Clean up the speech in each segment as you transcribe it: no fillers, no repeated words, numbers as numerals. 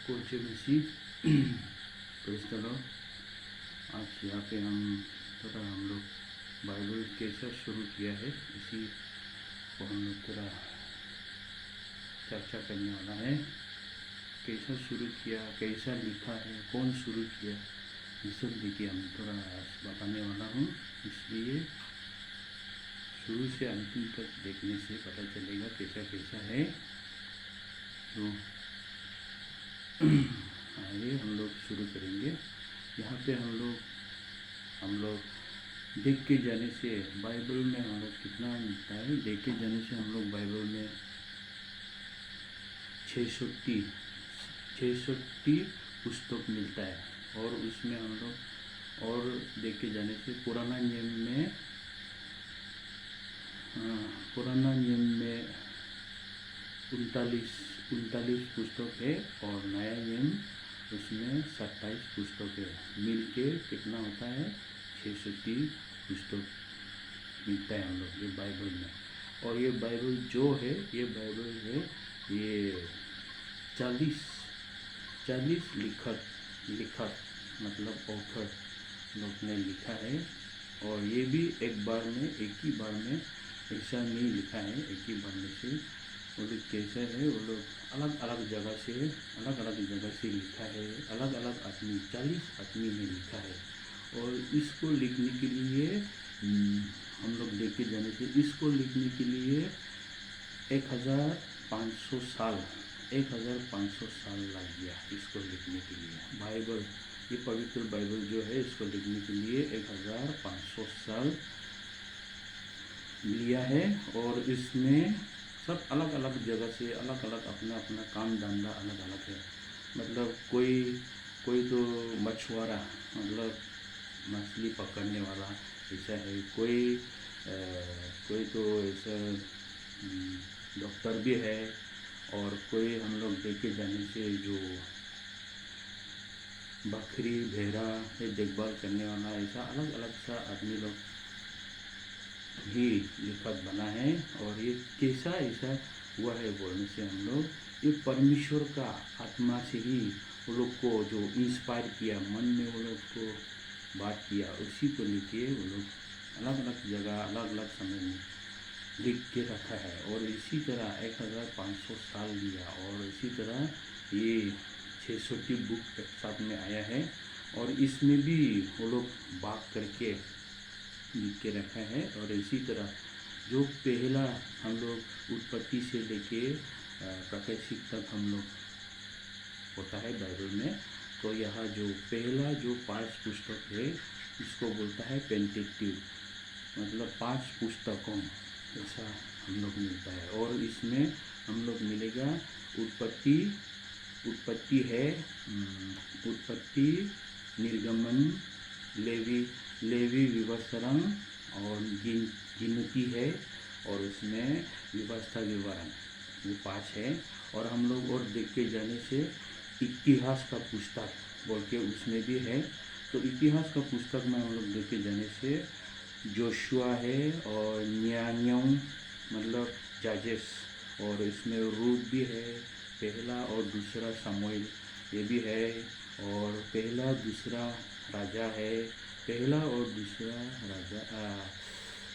कोचे मसी क्रिस्टलो। आज यहाँ पे हम लोग बाइबल कैसा शुरू किया है इसी को हम लोग थोड़ा चर्चा करने वाला है। कैसा शुरू किया, कैसा लिखा है, कौन शुरू किया, ये सब देखिए हम थोड़ा बताने वाला हूँ। इसलिए शुरू से अंतिम तक देखने से पता चलेगा कैसा कैसा है। तो आइए हम लोग शुरू करेंगे। यहाँ पे हम लोग देख के जाने से बाइबल में हम लोग कितना मिलता है। देख के जाने से हम लोग बाइबल में 630 पुस्तक मिलता है, और उसमें हम लोग और देख के जाने से पुराना नियम में 39 पुस्तक है, और नया नियम उसमें 27 पुस्तक है। मिल के कितना होता है, 630 पुस्तक मिलता है हम लोग ये बाइबल में। और ये बाइबल जो है, ये बाइबल है ये 40 लिखक मतलब ऑथर लोग ने लिखा है। और ये भी एक ही बार में ऐसा नहीं लिखा है। एक ही बार में से वो लोग कैसे है, वो लोग अलग अलग जगह से लिखा है। अलग अलग आदमी 40 आदमी ने लिखा है। और इसको लिखने के लिए हम लोग देख के जाने से इसको लिखने के लिए 1500 साल लग गया इसको लिखने के लिए। बाइबल, ये पवित्र बाइबल जो है, इसको लिखने के लिए 1500 साल लिया है। और इसमें सब अलग अलग जगह से अलग अलग अपना काम धंधा अलग अलग है। मतलब कोई तो मछुआरा मतलब मछली पकड़ने वाला ऐसा है। कोई तो ऐसा डॉक्टर भी है। और कोई हम लोग देखे जाने से जो बकरी भेड़ा ये देखभाल करने वाला, ऐसा अलग अलग सा आदमी लोग ही लिखत बना है। और ये कैसा ऐसा हुआ है बोलने से हम लोग ये परमेश्वर का आत्मा से ही वो लोग को जो इंस्पायर किया, मन में वो लोग को बात किया, उसी को लेके वो लोग अलग अलग जगह अलग अलग समय में लिख के रखा है। और इसी तरह 1500 साल लिया, और इसी तरह ये 630 बुक एक साथ में आया है। और इसमें भी वो लोग बात करके लिख के रखा है। और इसी तरह जो पहला हम लोग उत्पत्ति से लेके प्रकाशित तक हम लोग होता है बाइबल में, तो यहाँ जो पहला जो 5 पुस्तक है इसको बोलता है पेंटेट्यूक, मतलब 5 पुस्तकों ऐसा हम लोग मिलता है। और इसमें हम लोग मिलेगा उत्पत्ति है, उत्पत्ति, निर्गमन, लेवी विवरण और गिनती है। और उसमें व्यवस्था विवरण, ये 5 है। और हम लोग और देख के जाने से इतिहास का पुस्तक बोल के उसमें भी है। तो इतिहास का पुस्तक में हम लोग देख के जाने से जोशुआ है, और न्यायों मतलब जजेस, और इसमें रूथ भी है, पहला और दूसरा शमूएल ये भी है। और पहला दूसरा राजा है, पहला और दूसरा राजा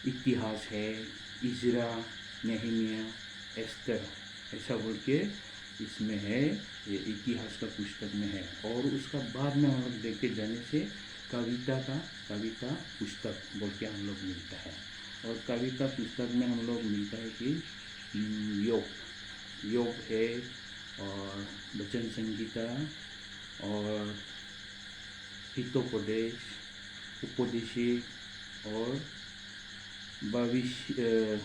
इतिहास है, इजरा, नेहमिया, एस्तर ऐसा बोल के इसमें है, ये इतिहास का पुस्तक में है। और उसका बाद में हम लोग देख के जाने से कविता पुस्तक बोल के हम लोग मिलता है। और कविता पुस्तक में हम लोग मिलता है कि योग है, और वचन संगीता, और हितोपदेश, उपदेशी, और भविष्य,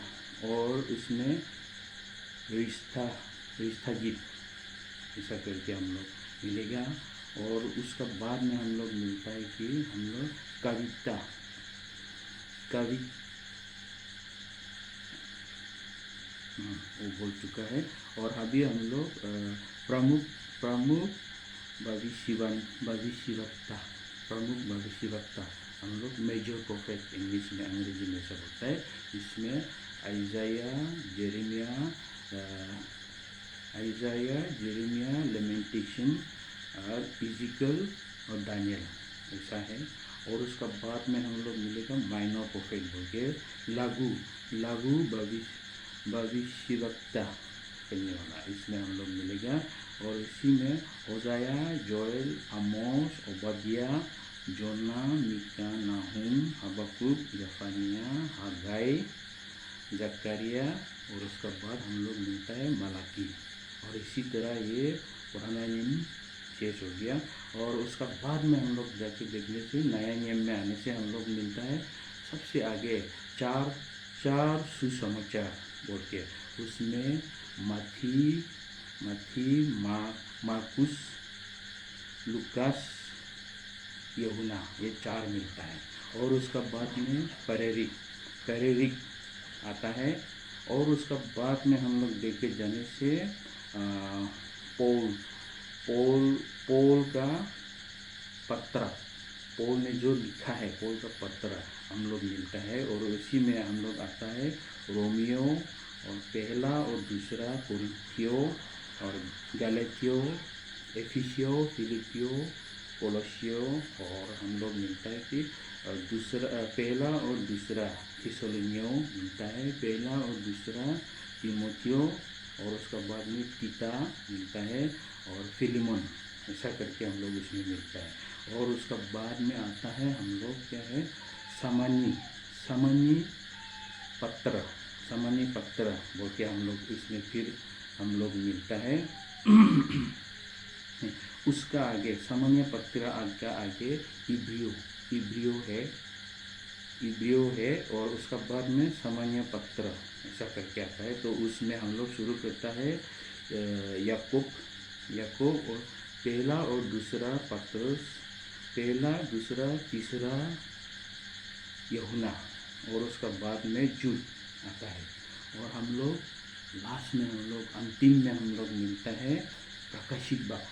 और उसमें रिश्ता गीत ऐसा करके हम लोग मिलेगा। और उसका बाद में हम लोग मिलता है कि हम लोग कविता वो बोल चुका है। और अभी हम लोग प्रमुख भविष्यवक्ता हम लोग मेजर प्रोफेट इंग्लिश में, अंग्रेजी में सब होता है। इसमें आइजाया, जेरेमिया, आइजाया, जेरेमिया, लेमेंटेशन और इजिकल और दानियल, ऐसा है। और उसका बाद में हम लोग मिलेगा माइनर प्रोफेट बोल के, लागू भविष्यवक्ता करने वाला, इसमें हम लोग मिलेगा। और इसी में होजाया, जोएल, आमोस, ओबदिया, जोना, मीका, नाहुम, हबक्कुक, जफनिया, हगाई, जकरिया, और उसका बाद हम लोग मिलता है मलाकी। और इसी तरह ये पुराना नियम शेष हो गया। और उसका बाद में हम लोग जाके देखने से नया नियम में आने से हम लोग मिलता है सबसे आगे चार सुसमाचार बोल के, उसमें मत्ती, मार्कुस, लुकास, यूहन्ना, ये 4 मिलता है। और उसका बाद में पेरेरिक आता है। और उसका बाद में हम लोग देख के जाने से पौल का पत्र, पौल ने जो लिखा है, पौल का पत्र हम लोग मिलता है। और उसी में हम लोग आता है रोमियो और पहला और दूसरा कोरिन्थियो और गलातियो, एफिसियो, फिलिपियो, कोलोसियो। और हम लोग मिलता है कि पहला और दूसरा थिस्सलुनीयो मिलता है, पहला और दूसरा तीमुथियो, और उसका बाद में तीता मिलता है और फिलिमोन, ऐसा करके हम लोग उसमें मिलता है। और उसका बाद में आता है हम लोग क्या है सामान्य पत्र बोल के हम लोग इसमें फिर हम लोग मिलता है। उसका आगे सामान्य पत्र आगे इब्रियो है और उसका बाद में सामान्य पत्र ऐसा करके आता है। तो उसमें हम लोग शुरू करता है याकूब और पहला और दूसरा पत्रुस, पहला दूसरा तीसरा यूहन्ना, और उसका बाद में जूड आता है। और हम लोग लास्ट में हम लोग अंतिम में हम लोग मिलता है प्रकाशित बाग।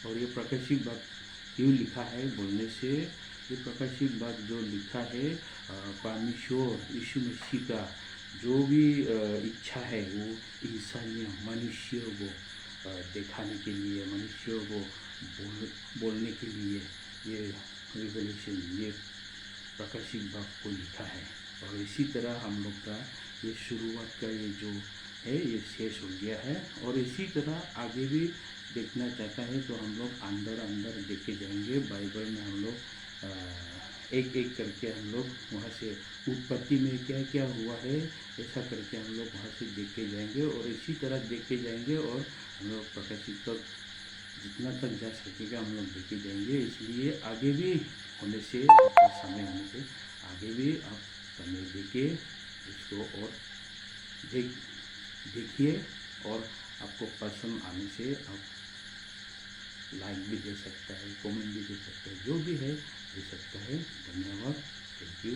और ये प्रकाशित बाग क्यों लिखा है बोलने से, ये प्रकाशित बाग जो लिखा है परमेश्वर यीशु मसीह का जो भी इच्छा है वो इंसानियों मनुष्यों को दिखाने के लिए, मनुष्यों को बोलने के लिए ये रिवलेशन, ये प्रकाशित बाग को लिखा है। और इसी तरह हम लोग का ये शुरुआत का ये जो है ये शेष हो गया है। और इसी तरह आगे भी देखना चाहता है तो हम लोग अंदर देखे जाएंगे। बाइबल में हम लोग एक एक करके हम लोग वहाँ से उत्पत्ति में क्या क्या हुआ है ऐसा करके हम लोग वहाँ से देखे जाएंगे। और इसी तरह देखे जाएंगे और हम लोग प्रकाशित तक जितना तक जा सकेगा हम लोग देखे जाएंगे। इसलिए आगे भी होने से आपका समय होने से आगे भी आप समय देके इसको और देखिए। और आपको पसंद आने से आप लाइक भी दे सकता है, कमेंट भी दे सकता है, जो भी है दे सकता है। धन्यवाद, थैंक यू।